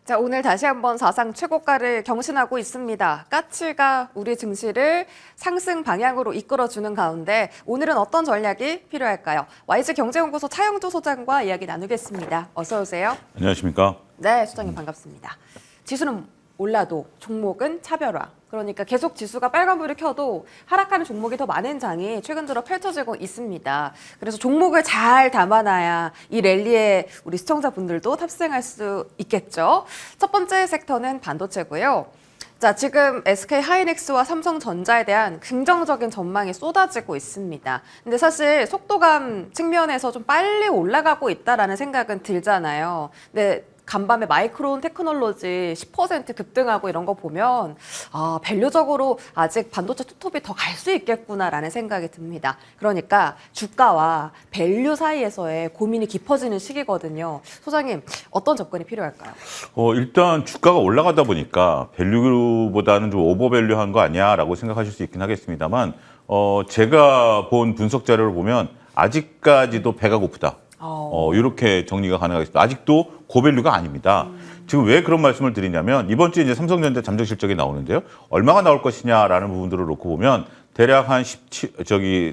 자, 오늘 다시 한번 사상 최고가를 경신하고 있습니다. 까치가 우리 증시를 상승 방향으로 이끌어주는 가운데 오늘은 어떤 전략이 필요할까요? YG경제연구소 차영두 소장과 이야기 나누겠습니다. 어서 오세요. 안녕하십니까? 네, 소장님 반갑습니다. 지수는 올라도 종목은 차별화. 그러니까 계속 지수가 빨간불을 켜도 하락하는 종목이 더 많은 장이 최근 들어 펼쳐지고 있습니다. 그래서 종목을 잘 담아놔야 이 랠리에 우리 시청자분들도 탑승할 수 있겠죠. 첫 번째 섹터는 반도체고요. 자, 지금 SK 하이닉스와 삼성전자에 대한 긍정적인 전망이 쏟아지고 있습니다. 근데 사실 속도감 측면에서 좀 빨리 올라가고 있다라는 생각은 들잖아요. 근데 간밤에 마이크론 테크놀로지 10% 급등하고 이런 거 보면 밸류적으로 아직 반도체 투톱이 더 갈 수 있겠구나라는 생각이 듭니다. 그러니까 주가와 밸류 사이에서의 고민이 깊어지는 시기거든요. 소장님, 어떤 접근이 필요할까요? 일단 주가가 올라가다 보니까 밸류보다는 좀 오버밸류한 거 아니야라고 생각하실 수 있긴 하겠습니다만 제가 본 분석 자료를 보면 아직까지도 배가 고프다. 이렇게 정리가 가능하겠습니다. 아직도 고밸류가 아닙니다. 지금 왜 그런 말씀을 드리냐면 이번 주에 이제 삼성전자 잠정 실적이 나오는데요. 얼마가 나올 것이냐라는 부분들을 놓고 보면 대략 한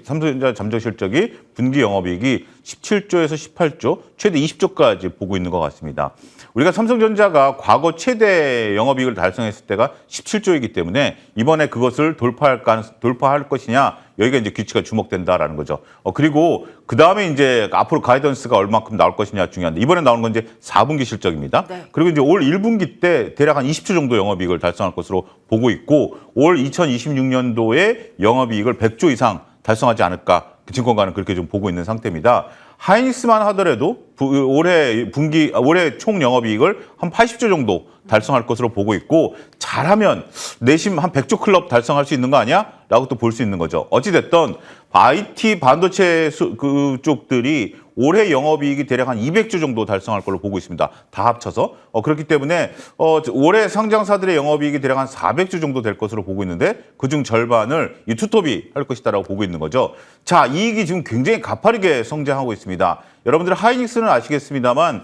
삼성전자 잠정 실적이 분기 영업이익이 17조에서 18조, 최대 20조까지 보고 있는 것 같습니다. 우리가 삼성전자가 과거 최대 영업이익을 달성했을 때가 17조이기 때문에 이번에 그것을 돌파할 것이냐, 여기가 이제 규칙가 주목된다라는 거죠. 그리고 그 다음에 이제 앞으로 가이던스가 얼마큼 나올 것이냐 중요한데 이번에 나오는 건 이제 4분기 실적입니다. 네. 그리고 이제 올 1분기 때 대략 한 20조 정도 영업이익을 달성할 것으로 보고 있고 올 2026년도에 영업이익을 100조 이상 달성하지 않을까 증권가는 그렇게 좀 보고 있는 상태입니다. 하이닉스만 하더라도 올해 총 영업이익을 한 80조 정도 달성할 것으로 보고 있고 잘하면 내심 한 100조 클럽 달성할 수 있는 거 아니야? 라고 또 볼 수 있는 거죠. 어찌됐든 IT 반도체 그쪽들이 올해 영업이익이 대략 한 200조 정도 달성할 걸로 보고 있습니다. 다 합쳐서. 그렇기 때문에 올해 상장사들의 영업이익이 대략 한 400조 정도 될 것으로 보고 있는데 그중 절반을 이 투톱이 할 것이다라고 보고 있는 거죠. 자, 이익이 지금 굉장히 가파르게 성장하고 있습니다. 여러분들 하이닉스는 아시겠습니다만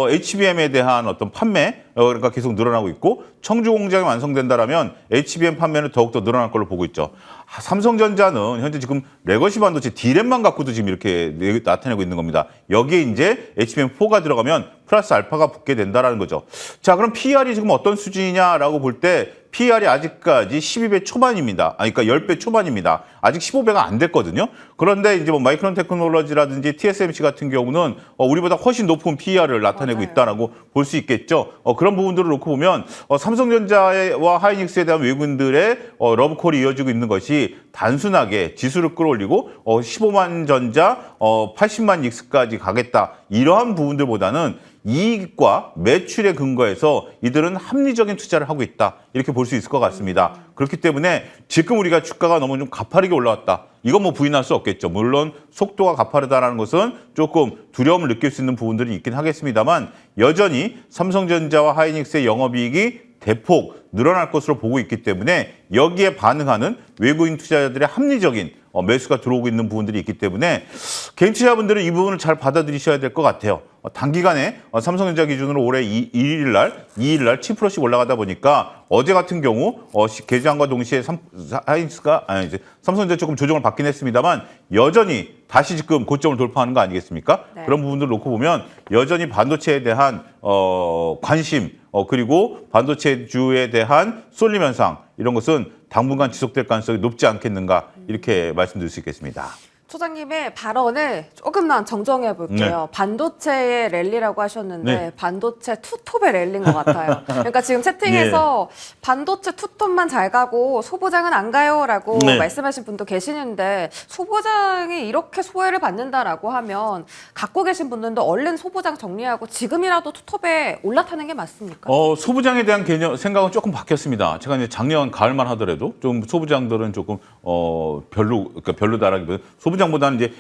HBM에 대한 어떤 판매가 계속 늘어나고 있고 청주 공장이 완성된다라면 HBM 판매는 더욱더 늘어날 걸로 보고 있죠. 삼성전자는 현재 지금 레거시 반도체 D램만 갖고도 지금 이렇게 나타내고 있는 겁니다. 여기에 이제 HBM4가 들어가면 플러스 알파가 붙게 된다라는 거죠. 자, 그럼 PER이 지금 어떤 수준이냐라고 볼 때 PER이 아직까지 12배 초반입니다. 그러니까 10배 초반입니다. 아직 15배가 안 됐거든요. 그런데 이제 뭐 마이크론 테크놀로지라든지 TSMC 같은 경우는 우리보다 훨씬 높은 PER을 나타내고 있다라고 볼 수 있겠죠. 그런 부분들을 놓고 보면 삼성전자와 하이닉스에 대한 외국인들의 러브콜이 이어지고 있는 것이 단순하게 지수를 끌어올리고 15만 전자, 80만 닉스까지 가겠다. 이러한 부분들보다는 이익과 매출에 근거해서 이들은 합리적인 투자를 하고 있다. 이렇게 볼 수 있을 것 같습니다. 그렇기 때문에 지금 우리가 주가가 너무 좀 가파르게 올라왔다. 이건 뭐 부인할 수 없겠죠. 물론 속도가 가파르다는 것은 조금 두려움을 느낄 수 있는 부분들이 있긴 하겠습니다만 여전히 삼성전자와 하이닉스의 영업이익이 대폭 늘어날 것으로 보고 있기 때문에 여기에 반응하는 외국인 투자자들의 합리적인 매수가 들어오고 있는 부분들이 있기 때문에 개인 투자자분들은 이 부분을 잘 받아들이셔야 될 것 같아요. 단기간에 삼성전자 기준으로 올해 2일 날 7%씩 올라가다 보니까 어제 같은 경우 개장과 동시에 삼성전자 조금 조정을 받긴 했습니다만 여전히 다시 지금 고점을 돌파하는 거 아니겠습니까? 네. 그런 부분들을 놓고 보면 여전히 반도체에 대한 관심 그리고 반도체주에 대한 쏠림 현상 이런 것은 당분간 지속될 가능성이 높지 않겠는가 이렇게 말씀드릴 수 있겠습니다. 소장님의 발언을 조금만 정정해 볼게요. 네. 반도체의 랠리라고 하셨는데 네. 반도체 투톱의 랠리인 것 같아요. 그러니까 지금 채팅에서 네. 반도체 투톱만 잘 가고 소부장은 안 가요라고 네. 말씀하신 분도 계시는데 소부장이 이렇게 소외를 받는다라고 하면 갖고 계신 분들도 얼른 소부장 정리하고 지금이라도 투톱에 올라타는 게 맞습니까? 소부장에 대한 생각은 조금 바뀌었습니다. 제가 이제 작년 가을만 하더라도 좀 소부장들은 조금 별로다라기보다 소부장보다는 이제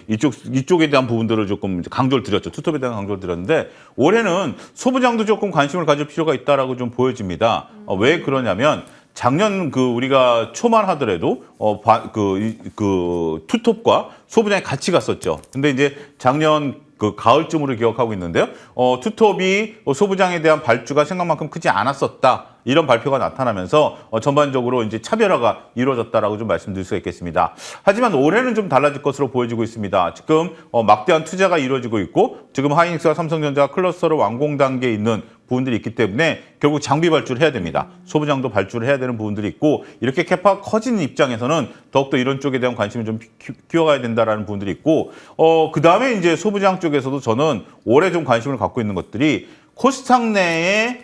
이쪽에 대한 부분들을 조금 강조를 드렸죠. 투톱에 대한 강조를 드렸는데 올해는 소부장도 조금 관심을 가질 필요가 있다라고 좀 보여집니다. 왜 그러냐면 작년 우리가 초만 하더라도 투톱과 소부장이 같이 갔었죠. 근데 이제 작년 그 가을쯤으로 기억하고 있는데요. 투톱이 소부장에 대한 발주가 생각만큼 크지 않았었다. 이런 발표가 나타나면서 전반적으로 이제 차별화가 이루어졌다라고 좀 말씀드릴 수가 있겠습니다. 하지만 올해는 좀 달라질 것으로 보여지고 있습니다. 지금 막대한 투자가 이루어지고 있고 지금 하이닉스와 삼성전자가 클러스터를 완공 단계에 있는 부분들이 있기 때문에 결국 장비 발주를 해야 됩니다. 소부장도 발주를 해야 되는 부분들이 있고 이렇게 캐파가 커지는 입장에서는 더욱더 이런 쪽에 대한 관심을 좀 키워가야 된다라는 부분들이 있고 그다음에 이제 소부장 쪽에서도 저는 올해 좀 관심을 갖고 있는 것들이 코스닥 내에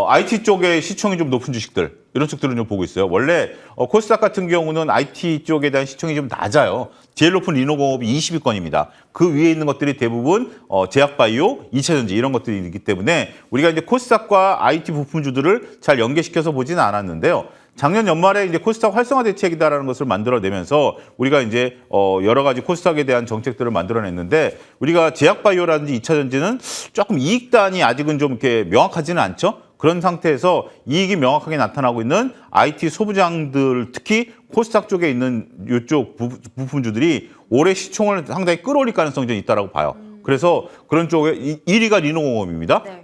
IT 쪽의 시총이 좀 높은 주식들 이런 쪽들을 좀 보고 있어요. 원래 코스닥 같은 경우는 IT 쪽에 대한 시총이 좀 낮아요. 제일 높은 리노공업이 20위권입니다. 그 위에 있는 것들이 대부분 제약바이오, 2차전지 이런 것들이 있기 때문에 우리가 이제 코스닥과 IT 부품주들을 잘 연계시켜서 보지는 않았는데요. 작년 연말에 이제 코스닥 활성화 대책이다라는 것을 만들어내면서 우리가 이제 여러 가지 코스닥에 대한 정책들을 만들어냈는데 우리가 제약바이오라든지 2차전지는 조금 이익단이 아직은 좀 이렇게 명확하지는 않죠. 그런 상태에서 이익이 명확하게 나타나고 있는 IT 소부장들 특히 코스닥 쪽에 있는 이쪽 부품주들이 올해 시총을 상당히 끌어올릴 가능성이 좀 있다라고 봐요. 그래서 그런 쪽에 1위가 리노공업입니다. 네.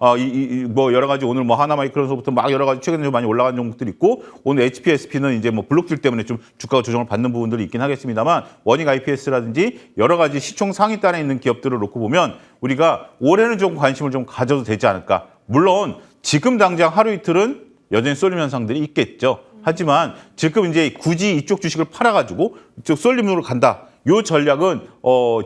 뭐 여러 가지 오늘 뭐 하나마이크론서부터 막 여러 가지 최근에 좀 많이 올라간 종목들이 있고 오늘 HPSP는 이제 뭐 블록딜 때문에 좀 주가가 조정을 받는 부분들이 있긴 하겠습니다만 원익 IPS라든지 여러 가지 시총 상위단에 있는 기업들을 놓고 보면 우리가 올해는 좀 관심을 좀 가져도 되지 않을까. 물론 지금 당장 하루 이틀은 여전히 쏠림 현상들이 있겠죠. 하지만 지금 이제 굳이 이쪽 주식을 팔아가지고 이쪽 쏠림으로 간다. 요 전략은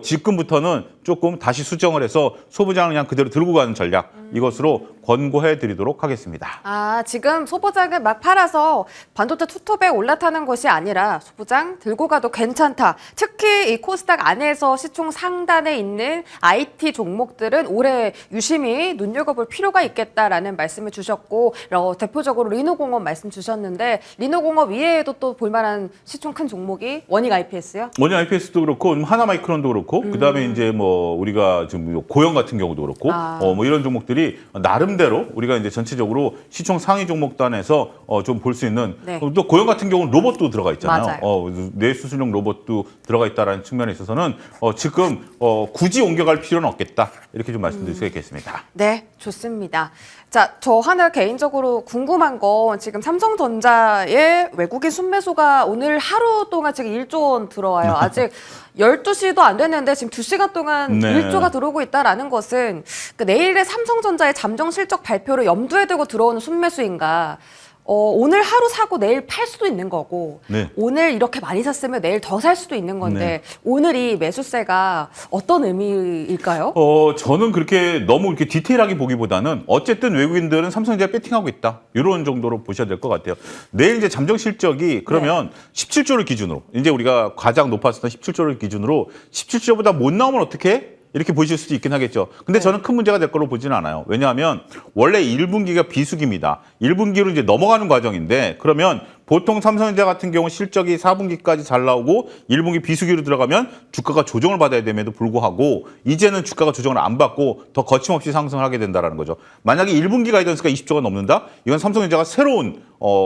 지금부터는 조금 다시 수정을 해서 소부장을 그냥 그대로 들고 가는 전략 이것으로 권고해 드리도록 하겠습니다. 아, 지금 소부장을 막 팔아서 반도체 투톱에 올라타는 것이 아니라 소부장 들고 가도 괜찮다. 특히 이 코스닥 안에서 시총 상단에 있는 IT 종목들은 올해 유심히 눈여겨볼 필요가 있겠다라는 말씀을 주셨고 대표적으로 리노공업 말씀 주셨는데 리노공업 이외에도 또 볼만한 시총 큰 종목이 원익 IPS요? 원익 IPS도 그렇고 하나마이크론도 그렇고 그다음에 이제 뭐 우리가 지금 고영 같은 경우도 그렇고 뭐 이런 종목들이 나름대로 우리가 이제 전체적으로 시총 상위 종목단에서 좀 볼 수 있는 네. 또 고영 같은 경우는 로봇도 들어가 있잖아요. 맞아요. 뇌수술용 로봇도 들어가 있다라는 측면에 있어서는 지금 굳이 옮겨갈 필요는 없겠다 이렇게 좀 말씀드릴 수 있겠습니다. 네, 좋습니다. 자, 저 하나 개인적으로 궁금한 건 지금 삼성전자의 외국인 순매수가 오늘 하루 동안 지금 1조 원 들어와요. 아직 12시도 안 됐는데 지금 2시간 동안 네. 1조가 들어오고 있다라는 것은 내일의 삼성전자의 잠정 실적 발표를 염두에 두고 들어오는 순매수인가? 오늘 하루 사고 내일 팔 수도 있는 거고 네. 오늘 이렇게 많이 샀으면 내일 더 살 수도 있는 건데 네. 오늘 이 매수세가 어떤 의미일까요? 저는 그렇게 너무 이렇게 디테일하게 보기보다는 어쨌든 외국인들은 삼성전자에 배팅하고 있다. 이런 정도로 보셔야 될 것 같아요. 내일 이제 잠정 실적이 그러면 17조를 기준으로 이제 우리가 가장 높았었던 17조를 기준으로 17조보다 못 나오면 어떻게 해? 이렇게 보실 수도 있긴 하겠죠. 근데 저는 큰 문제가 될 거로 보지는 않아요. 왜냐하면 원래 1분기가 비수기입니다. 1분기로 이제 넘어가는 과정인데 그러면 보통 삼성전자 같은 경우 실적이 4분기까지 잘 나오고 1분기 비수기로 들어가면 주가가 조정을 받아야 됨에도 불구하고 이제는 주가가 조정을 안 받고 더 거침없이 상승을 하게 된다는 거죠. 만약에 1분기 가이던스가 20조가 넘는다? 이건 삼성전자가 새로운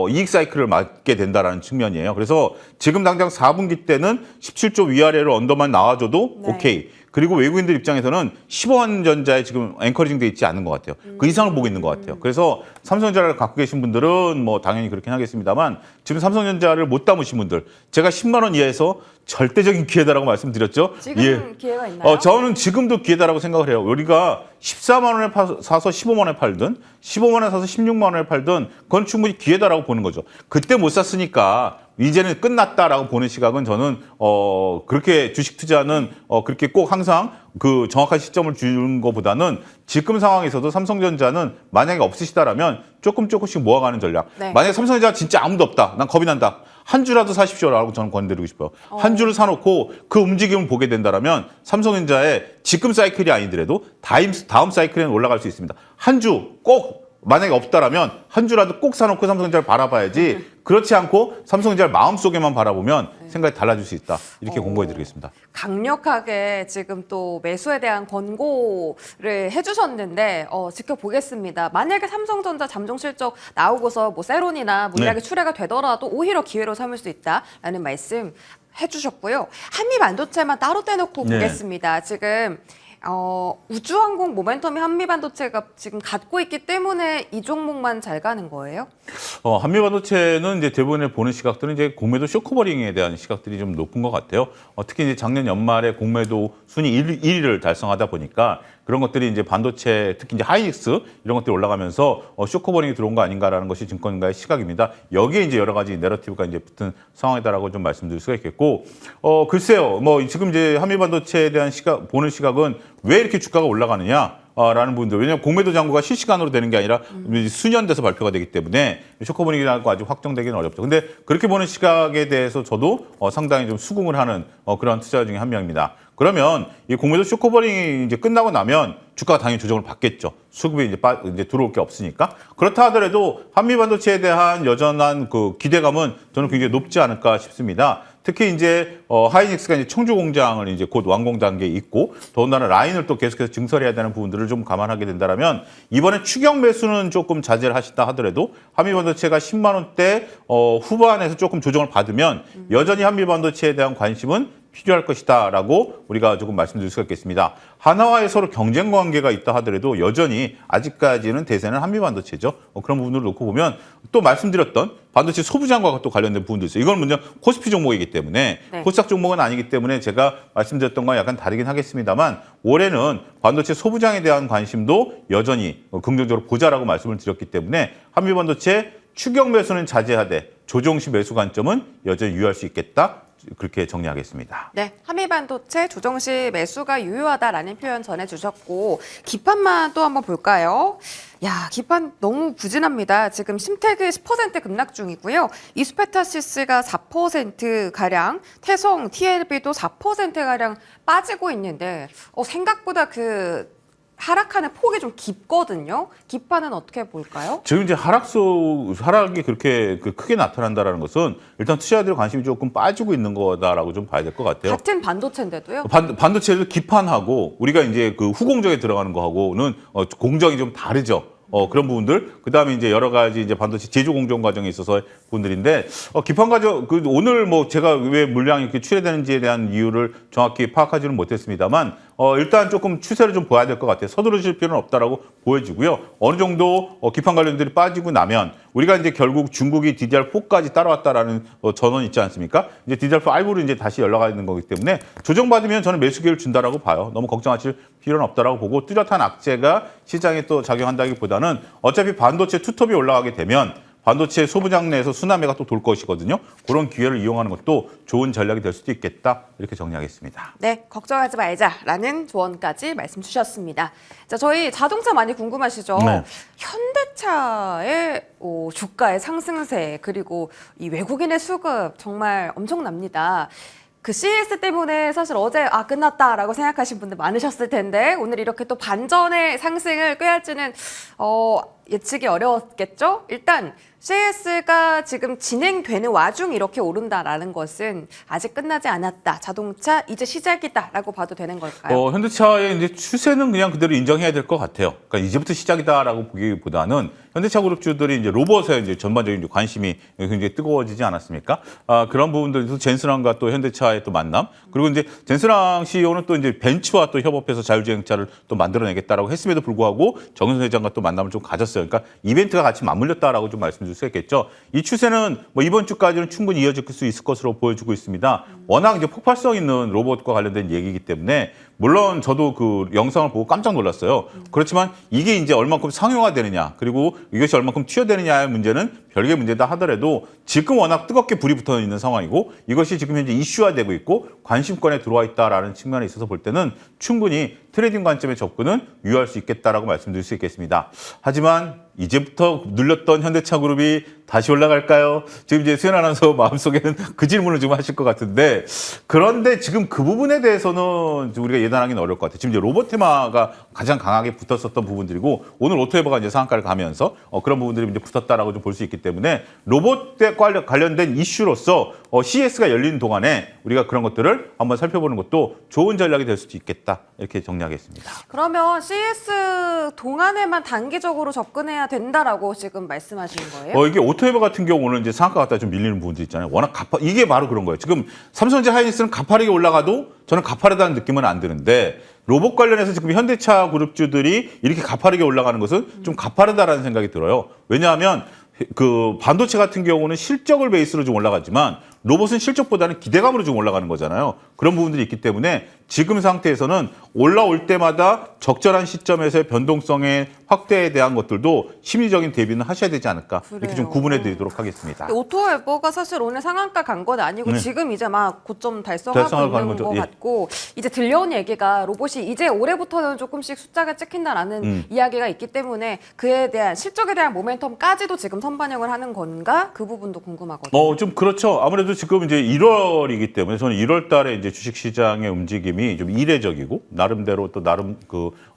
이익 사이클을 맞게 된다는 측면이에요. 그래서 지금 당장 4분기 때는 17조 위아래로 언더만 나와줘도 네. 오케이. 그리고 외국인들 입장에서는 15원전자에 지금 앵커리징 돼 있지 않은 것 같아요. 그 이상을 보고 있는 것 같아요. 그래서 삼성전자를 갖고 계신 분들은 뭐 당연히 그렇긴 하겠습니다만 지금 삼성전자를 못 담으신 분들 제가 10만 원 이하에서 절대적인 기회다라고 말씀드렸죠. 지금 기회가 있나요? 저는 지금도 기회다라고 생각을 해요. 우리가 14만 원에 사서 15만 원에 팔든 15만 원에 사서 16만 원에 팔든 그건 충분히 기회다라고 보는 거죠. 그때 못 샀으니까 이제는 끝났다라고 보는 시각은 저는 그렇게 주식 투자는 그렇게 꼭 항상 그 정확한 시점을 주는 것보다는 지금 상황에서도 삼성전자는 만약에 없으시다라면 조금씩 모아가는 전략. 네. 만약에 삼성전자가 진짜 아무도 없다. 난 겁이 난다. 한 주라도 사십시오라고 저는 권해드리고 싶어요. 한 주를 사놓고 그 움직임을 보게 된다면 삼성전자의 지금 사이클이 아니더라도 다음 사이클에는 올라갈 수 있습니다. 한 주 꼭 만약에 없다라면 한 주라도 꼭 사놓고 삼성전자를 바라봐야지 그렇지 않고 삼성전자를 마음속에만 바라보면 생각이 달라질 수 있다. 이렇게 공고해드리겠습니다. 강력하게 지금 또 매수에 대한 권고를 해주셨는데 지켜보겠습니다. 만약에 삼성전자 잠정 실적 나오고서 뭐 세론이나 물량이 출하가 되더라도 오히려 기회로 삼을 수 있다라는 말씀 해주셨고요. 한미 반도체만 따로 떼놓고 네. 보겠습니다. 지금 우주항공 모멘텀이 한미반도체가 지금 갖고 있기 때문에 이 종목만 잘 가는 거예요? 한미반도체는 이제 대부분의 보는 시각들은 이제 공매도 쇼커버링에 대한 시각들이 좀 높은 것 같아요. 특히 이제 작년 연말에 공매도 순위 1위를 달성하다 보니까 그런 것들이 이제 반도체, 특히 이제 하이닉스 이런 것들이 올라가면서 쇼커버링이 들어온 거 아닌가라는 것이 증권가의 시각입니다. 여기에 이제 여러 가지 내러티브가 이제 붙은 상황이다라고 좀 말씀드릴 수가 있겠고, 글쎄요, 뭐 지금 이제 한미반도체에 대한 보는 시각은 왜 이렇게 주가가 올라가느냐? 라는 분들. 왜냐하면 공매도 잔고가 실시간으로 되는 게 아니라 수년 돼서 발표가 되기 때문에 쇼커버링이라고 아직 확정되기는 어렵죠. 근데 그렇게 보는 시각에 대해서 저도 상당히 좀 수긍을 하는 그런 투자 중에 한 명입니다. 그러면 이 공매도 쇼커버링이 이제 끝나고 나면 주가가 당연히 조정을 받겠죠. 수급이 이제 들어올 게 없으니까. 그렇다 하더라도 한미반도체에 대한 여전한 그 기대감은 저는 굉장히 높지 않을까 싶습니다. 특히 이제 하이닉스가 이제 청주 공장을 이제 곧 완공 단계에 있고 더군다나 라인을 또 계속해서 증설해야 되는 부분들을 좀 감안하게 된다면 이번에 추경 매수는 조금 자제를 하시다 하더라도 한미반도체가 10만 원대 후반에서 조금 조정을 받으면 여전히 한미반도체에 대한 관심은 필요할 것이다라고 우리가 조금 말씀드릴 수가 있겠습니다. 하나와의 서로 경쟁 관계가 있다 하더라도 여전히 아직까지는 대세는 한미반도체죠. 그런 부분을 놓고 보면 또 말씀드렸던 반도체 소부장과 또 관련된 부분도 있어요. 이건 먼저 코스피 종목이기 때문에 코스닥 종목은 아니기 때문에 제가 말씀드렸던 건 약간 다르긴 하겠습니다만 올해는 반도체 소부장에 대한 관심도 여전히 긍정적으로 보자라고 말씀을 드렸기 때문에 한미반도체 추경 매수는 자제하되 조정시 매수 관점은 여전히 유효할 수 있겠다. 그렇게 정리하겠습니다. 네, 한미반도체 조정시 매수가 유효하다라는 표현 전해주셨고 기판만 또 한번 볼까요? 야, 기판 너무 부진합니다. 지금 심택이 10% 급락 중이고요. 이수페타시스가 4%가량, 태성, TLB도 4%가량 빠지고 있는데 생각보다 하락하는 폭이 좀 깊거든요. 기판은 어떻게 볼까요? 지금 이제 하락이 그렇게 크게 나타난다는 것은 일단 투자자들의 관심이 조금 빠지고 있는 거다라고 좀 봐야 될 것 같아요. 같은 반도체인데도요? 반도체도 기판하고 우리가 이제 그 후공정에 들어가는 거하고는 공정이 좀 다르죠. 그런 부분들. 그 다음에 이제 여러 가지 이제 반도체 제조 공정 과정에 있어서 분들인데, 기판 과정, 오늘 뭐 제가 왜 물량이 이렇게 출회되는지에 대한 이유를 정확히 파악하지는 못했습니다만, 일단 조금 추세를 좀 봐야 될 것 같아요. 서두르실 필요는 없다라고 보여지고요. 어느 정도 기판 관련들이 빠지고 나면 우리가 이제 결국 중국이 DDR4까지 따라왔다라는 전언이 있지 않습니까? 이제 DDR5로 이제 다시 연락하는 거기 때문에 조정받으면 저는 매수 기회를 준다라고 봐요. 너무 걱정하실 필요는 없다라고 보고 뚜렷한 악재가 시장에 또 작용한다기보다는 어차피 반도체 투톱이 올라가게 되면 반도체 소부장 내에서 수남매가 또 돌 것이거든요. 그런 기회를 이용하는 것도 좋은 전략이 될 수도 있겠다. 이렇게 정리하겠습니다. 네, 걱정하지 말자라는 조언까지 말씀 주셨습니다. 자, 저희 자동차 많이 궁금하시죠? 네. 현대차의 주가의 상승세 그리고 이 외국인의 수급 정말 엄청납니다. 그 CES 때문에 사실 어제 끝났다라고 생각하신 분들 많으셨을 텐데 오늘 이렇게 또 반전의 상승을 꾀할지는 예측이 어려웠겠죠? 일단 CES가 지금 진행되는 와중 이렇게 오른다라는 것은 아직 끝나지 않았다. 자동차 이제 시작이다라고 봐도 되는 걸까요? 현대차의 이제 추세는 그냥 그대로 인정해야 될 것 같아요. 그러니까 이제부터 시작이다라고 보기보다는 현대차 그룹주들이 이제 로봇에 이제 전반적인 관심이 굉장히 뜨거워지지 않았습니까? 그런 부분들에서 젠스랑과 또 현대차의 또 만남, 그리고 이제 젠스랑 CEO는 또 이제 벤츠와 또 협업해서 자율주행차를 또 만들어내겠다라고 했음에도 불구하고 정윤선 회장과 또 만남을 좀 가졌어요. 그러니까 이벤트가 같이 맞물렸다라고 좀 말씀드릴 수 있겠죠. 이 추세는 뭐 이번 주까지는 충분히 이어질 수 있을 것으로 보여지고 있습니다. 워낙 이제 폭발성 있는 로봇과 관련된 얘기이기 때문에 물론 저도 그 영상을 보고 깜짝 놀랐어요. 그렇지만 이게 이제 얼만큼 상용화되느냐, 그리고 이것이 얼만큼 튀어되느냐의 문제는 별개의 문제다 하더라도 지금 워낙 뜨겁게 불이 붙어 있는 상황이고 이것이 지금 현재 이슈화되고 있고 관심권에 들어와 있다라는 측면에 있어서 볼 때는 충분히 트레이딩 관점의 접근은 유효할 수 있겠다라고 말씀드릴 수 있겠습니다. 하지만 이제부터 눌렸던 현대차 그룹이 다시 올라갈까요? 지금 이제 수연 아나운서 마음속에는 그 질문을 지금 하실 것 같은데, 그런데 지금 그 부분에 대해서는 우리가 예단하기는 어려울 것 같아요. 지금 이제 로봇 테마가 가장 강하게 붙었었던 부분들이고 오늘 오토에버가 이제 상한가를 가면서 그런 부분들이 이제 붙었다라고 좀 볼 수 있기 때문에 로봇에 관련된 이슈로서 CES가 열리는 동안에 우리가 그런 것들을 한번 살펴보는 것도 좋은 전략이 될 수도 있겠다. 이렇게 정리하겠습니다. 그러면 CES 동안에만 단기적으로 접근해야 해야 된다라고 지금 말씀하시는 거예요? 이게 오토웨버 같은 경우는 이제 상한가 갔다 좀 밀리는 부분도 있잖아요. 워낙 이게 바로 그런 거예요. 지금 삼성전자 하이닉스는 가파르게 올라가도 저는 가파르다는 느낌은 안 드는데 로봇 관련해서 지금 현대차 그룹주들이 이렇게 가파르게 올라가는 것은 좀 가파르다라는 생각이 들어요. 왜냐하면 그 반도체 같은 경우는 실적을 베이스로 좀 올라가지만 로봇은 실적보다는 기대감으로 좀 올라가는 거잖아요. 그런 부분들이 있기 때문에 지금 상태에서는 올라올 때마다 적절한 시점에서의 변동성의 확대에 대한 것들도 심리적인 대비는 하셔야 되지 않을까 이렇게 좀 그래요. 구분해 드리도록 하겠습니다. 오토웨버가 사실 오늘 상한가 간 건 아니고 네. 지금 이제 막 고점 달성하고 달성하고 있는 가는 거죠. 것 예. 같고 이제 들려온 얘기가 로봇이 이제 올해부터는 조금씩 숫자가 찍힌다라는 이야기가 있기 때문에 그에 대한 실적에 대한 모멘텀까지도 지금 선반영을 하는 건가 그 부분도 궁금하거든요. 좀 그렇죠. 아무래도 지금 이제 1월이기 때문에 저는 1월 달에 이제 주식 시장의 움직임이 좀 이례적이고 나름대로 또 나름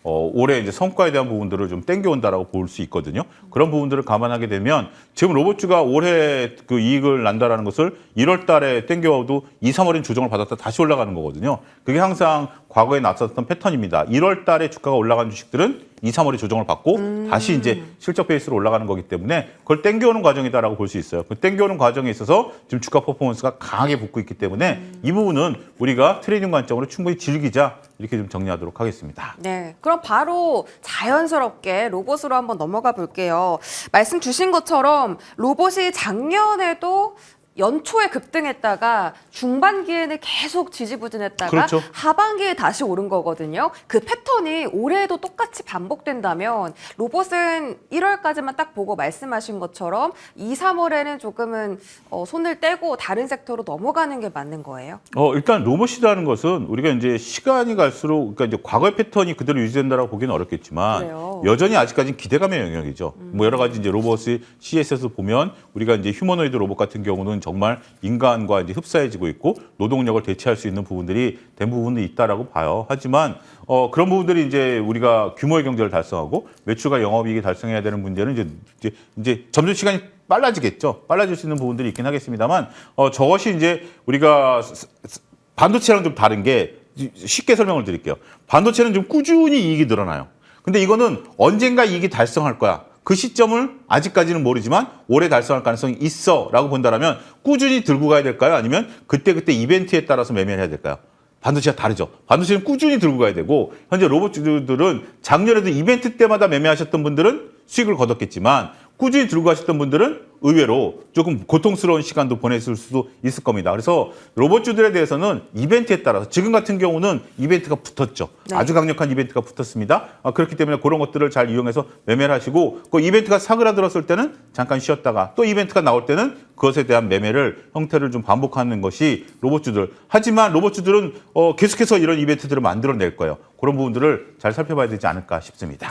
올해 이제 성과에 대한 부분들을 좀 땡겨온다라고 볼 수 있거든요. 그런 부분들을 감안하게 되면 지금 로봇주가 올해 그 이익을 난다라는 것을 1월 달에 땡겨와도 2, 3월엔 조정을 받았다 다시 올라가는 거거든요. 그게 항상 과거에 났었던 패턴입니다. 1월 달에 주가가 올라간 주식들은 2, 3월에 조정을 받고 다시 이제 실적 베이스로 올라가는 거기 때문에 그걸 땡겨오는 과정이다라고 볼 수 있어요. 그 땡겨오는 과정에 있어서 지금 주가 퍼포먼스가 강하게 붙고 있기 때문에 이 부분은 우리가 트레이딩 관점으로 충분히 즐기자 이렇게 좀 정리하도록 하겠습니다. 네, 그럼 바로 자연스럽게 로봇으로 한번 넘어가 볼게요. 말씀 주신 것처럼 로봇이 작년에도 연초에 급등했다가 중반기에는 계속 지지부진했다가 그렇죠. 하반기에 다시 오른 거거든요. 그 패턴이 올해도 똑같이 반복된다면 로봇은 1월까지만 딱 보고 말씀하신 것처럼 2, 3월에는 조금은 손을 떼고 다른 섹터로 넘어가는 게 맞는 거예요? 일단 로봇이라는 것은 우리가 이제 시간이 갈수록 그러니까 이제 과거의 패턴이 그대로 유지된다라고 보기는 어렵겠지만 그래요. 여전히 아직까지는 기대감의 영역이죠. 뭐 여러 가지 이제 로봇의 CS에서 보면 우리가 이제 휴머노이드 로봇 같은 경우는 정말 인간과 이제 흡사해지고 있고 노동력을 대체할 수 있는 부분들이 대부분 있다라고 봐요. 하지만 그런 부분들이 이제 우리가 규모의 경제를 달성하고 매출과 영업이익이 달성해야 되는 문제는 이제 점점 시간이 빨라지겠죠. 빨라질 수 있는 부분들이 있긴 하겠습니다만 저것이 이제 우리가 반도체랑 좀 다른 게 쉽게 설명을 드릴게요. 반도체는 좀 꾸준히 이익이 늘어나요. 근데 이거는 언젠가 이익이 달성할 거야. 그 시점을 아직까지는 모르지만 올해 달성할 가능성이 있어라고 본다면 꾸준히 들고 가야 될까요? 아니면 그때그때 이벤트에 따라서 매매를 해야 될까요? 반도체가 다르죠. 반도체는 꾸준히 들고 가야 되고 현재 로봇주들은 작년에도 이벤트 때마다 매매하셨던 분들은 수익을 거뒀겠지만 꾸준히 들고 가셨던 분들은 의외로 조금 고통스러운 시간도 보냈을 수도 있을 겁니다. 그래서 로봇주들에 대해서는 이벤트에 따라서 지금 같은 경우는 이벤트가 붙었죠. 네. 아주 강력한 이벤트가 붙었습니다. 그렇기 때문에 그런 것들을 잘 이용해서 매매를 하시고 그 이벤트가 사그라들었을 때는 잠깐 쉬었다가 또 이벤트가 나올 때는 그것에 대한 매매를 형태를 좀 반복하는 것이 로봇주들. 하지만 로봇주들은 계속해서 이런 이벤트들을 만들어낼 거예요. 그런 부분들을 잘 살펴봐야 되지 않을까 싶습니다.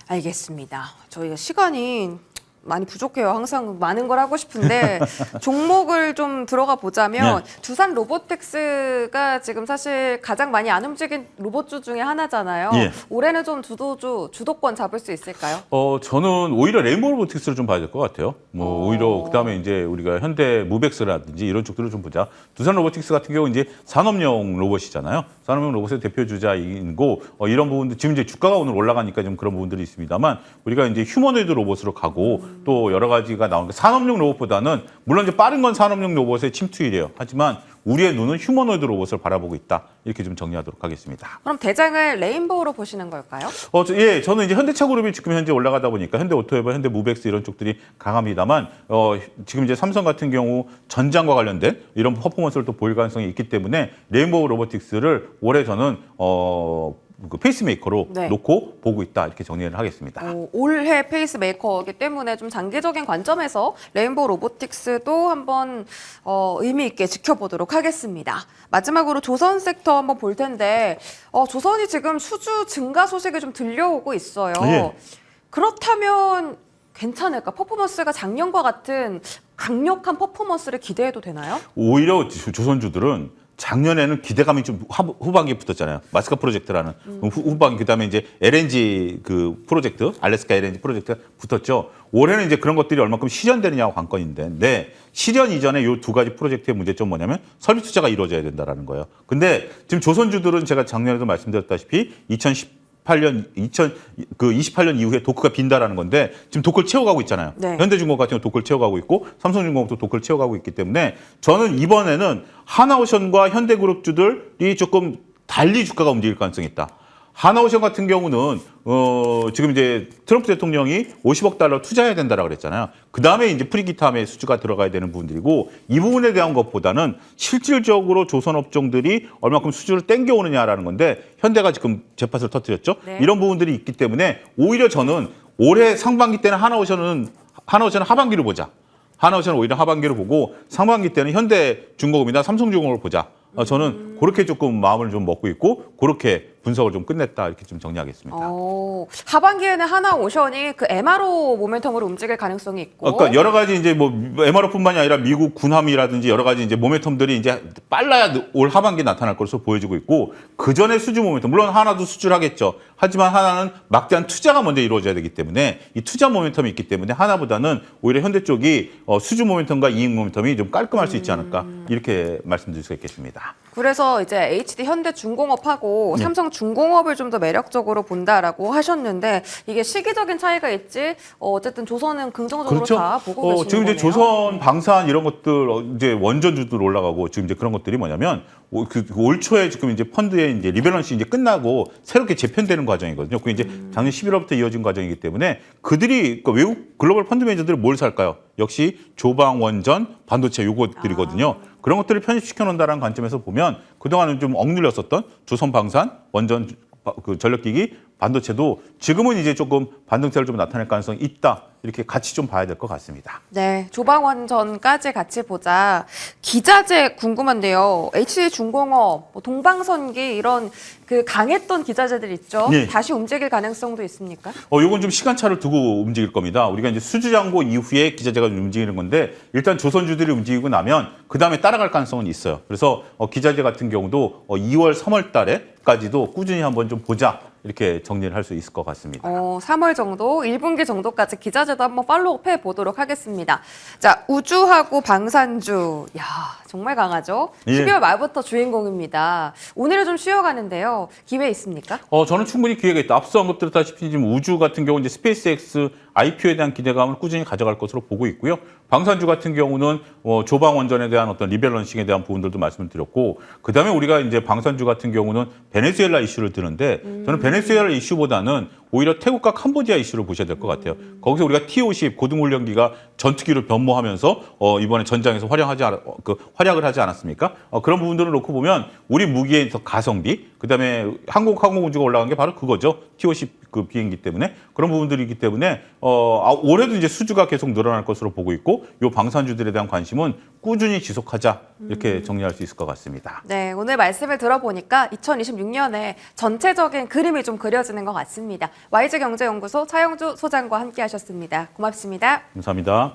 알겠습니다. 저희가 시간이 많이 부족해요. 항상 많은 걸 하고 싶은데 종목을 좀 들어가 보자면 두산 로보틱스가 지금 사실 가장 많이 안 움직인 로봇주 중에 하나잖아요. 예. 올해는 좀 주도권 잡을 수 있을까요? 저는 오히려 레인보우 로보틱스를 좀 봐야 될 것 같아요. 오히려 그다음에 이제 우리가 현대 무벡스라든지 이런 쪽들을 좀 보자. 두산 로보틱스 같은 경우 이제 산업용 로봇이잖아요. 산업용 로봇의 대표 주자이고 이런 부분들 지금 이제 주가가 오늘 올라가니까 좀 그런 부분들이 있습니다만 우리가 이제 휴머노이드 로봇으로 가고 또 여러 가지가 나오니까 산업용 로봇보다는 물론 이제 빠른 건 산업용 로봇의 침투일이에요. 하지만 우리의 눈은 휴머노이드 로봇을 바라보고 있다. 이렇게 좀 정리하도록 하겠습니다. 그럼 대장을 레인보우로 보시는 걸까요? 저는 이제 현대차 그룹이 지금 현재 올라가다 보니까 현대 오토웨버, 현대 무벡스 이런 쪽들이 강합니다만 지금 이제 삼성 같은 경우 전장과 관련된 이런 퍼포먼스를 또 보일 가능성이 있기 때문에 레인보우 로보틱스를 올해 저는 그 페이스메이커로 네. 놓고 보고 있다 이렇게 정리를 하겠습니다. 올해 페이스메이커이기 때문에 좀 장기적인 관점에서 레인보우 로보틱스도 한번 의미 있게 지켜보도록 하겠습니다. 마지막으로 조선 섹터 한번 볼 텐데 조선이 지금 수주 증가 소식이 좀 들려오고 있어요. 예. 그렇다면 괜찮을까? 퍼포먼스가 작년과 같은 강력한 퍼포먼스를 기대해도 되나요? 오히려 조선주들은 작년에는 기대감이 좀 후반기에 붙었잖아요. 마스카 프로젝트라는 후반기 그다음에 이제 LNG 그 프로젝트, 알래스카 LNG 프로젝트가 붙었죠. 올해는 이제 그런 것들이 얼마큼 실현되느냐가 관건인데, 근데 실현 이전에 이 두 가지 프로젝트의 문제점 뭐냐면 설비 투자가 이루어져야 된다라는 거예요. 근데 지금 조선주들은 제가 작년에도 말씀드렸다시피 28년 이후에 도크가 빈다라는 건데 지금 도크를 채워가고 있잖아요. 네. 현대중공업 같은 경우 도크를 채워가고 있고 삼성중공업도 도크를 채워가고 있기 때문에 저는 이번에는 하나오션과 현대그룹주들이 조금 달리 주가가 움직일 가능성이 있다. 하나오션 같은 경우는 지금 이제 트럼프 대통령이 50억 달러 투자해야 된다라고 그랬잖아요. 그 다음에 이제 프리기탐의 수주가 들어가야 되는 부분들이고 이 부분에 대한 것보다는 실질적으로 조선업종들이 얼마큼 수주를 땡겨오느냐라는 건데 현대가 지금 재팟을 터뜨렸죠. 네. 이런 부분들이 있기 때문에 오히려 저는 올해 상반기 때는 하나오션은 하반기를 보자. 하나오션은 오히려 하반기를 보고 상반기 때는 현대중공업이나 삼성중공업을 보자. 저는 그렇게 조금 마음을 좀 먹고 있고 그렇게 분석을 좀 끝냈다 이렇게 좀 정리하겠습니다. 하반기에는 하나오션이 그 MRO 모멘텀으로 움직일 가능성이 있고. 그러니까 여러 가지 이제 뭐 MRO뿐만이 아니라 미국 군함이라든지 여러 가지 이제 모멘텀들이 이제 빨라야 올 하반기에 나타날 것으로 보여지고 있고 그 전에 수주 모멘텀 물론 하나도 수주를 하겠죠. 하지만 하나는 막대한 투자가 먼저 이루어져야 되기 때문에 이 투자 모멘텀이 있기 때문에 하나보다는 오히려 현대 쪽이 수주 모멘텀과 이익 모멘텀이 좀 깔끔할 수 있지 않을까 이렇게 말씀드릴 수 있겠습니다. 그래서 이제 HD 현대중공업하고 삼성중공업을 좀 더 매력적으로 본다라고 하셨는데 이게 시기적인 차이가 있지 어쨌든 조선은 긍정적으로 그렇죠. 다 보고 계시는 지금 이제 거네요. 조선 방산 이런 것들 이제 원전주들 올라가고 지금 이제 그런 것들이 뭐냐면 올 초에 지금 이제 펀드의 이제 리밸런스 이제 끝나고 새롭게 재편되는 과정이거든요. 그게 이제 작년 11월부터 이어진 과정이기 때문에 그들이 그러니까 외국 글로벌 펀드 매니저들이 뭘 살까요? 역시 조방 원전 반도체 요것들이거든요. 그런 것들을 편입시켜 놓는다는 관점에서 보면 그동안은 좀 억눌렸었던 조선 방산 원전 그 전력기기 반도체도 지금은 이제 조금 반등세를 좀 나타낼 가능성이 있다. 이렇게 같이 좀 봐야 될 것 같습니다. 네, 조방원전까지 같이 보자. 기자재 궁금한데요. HD중공업, 동방선기 이런 그 강했던 기자재들 있죠. 네. 다시 움직일 가능성도 있습니까? 요건 좀 시간차를 두고 움직일 겁니다. 우리가 이제 수주장고 이후에 기자재가 움직이는 건데 일단 조선주들이 움직이고 나면 그 다음에 따라갈 가능성은 있어요. 그래서 기자재 같은 경우도 2월, 3월 달에까지도 꾸준히 한번 좀 보자. 이렇게 정리를 할 수 있을 것 같습니다. 3월 정도, 1분기 정도까지 기자재도 한번 팔로우 해 보도록 하겠습니다. 자, 우주하고 방산주. 야, 정말 강하죠? 예. 12월 말부터 주인공입니다. 오늘은 좀 쉬어가는데요. 기회 있습니까? 저는 충분히 기회가 있다. 앞서 언급드렸다시피 지금 우주 같은 경우 이제 스페이스X IPO에 대한 기대감을 꾸준히 가져갈 것으로 보고 있고요. 방산주 같은 경우는 조방 원전에 대한 어떤 리밸런싱에 대한 부분들도 말씀을 드렸고, 그 다음에 우리가 이제 방산주 같은 경우는 베네수엘라 이슈를 드는데, 저는 베네수엘라 이슈보다는 오히려 태국과 캄보디아 이슈를 보셔야 될 것 같아요. 거기서 우리가 T-50 고등훈련기가 전투기를 변모하면서 이번에 전장에서 활약을 하지 않았습니까? 그런 부분들을 놓고 보면 우리 무기의 더 가성비, 그다음에 항공우주가 올라간 게 바로 그거죠. T-50 그 비행기 때문에 그런 부분들이기 때문에 올해도 이제 수주가 계속 늘어날 것으로 보고 있고 요 방산주들에 대한 관심은 꾸준히 지속하자 이렇게 정리할 수 있을 것 같습니다. 네, 오늘 말씀을 들어보니까 2026년에 전체적인 그림이 좀 그려지는 것 같습니다. YG경제연구소 차영주 소장과 함께 하셨습니다. 고맙습니다. 감사합니다.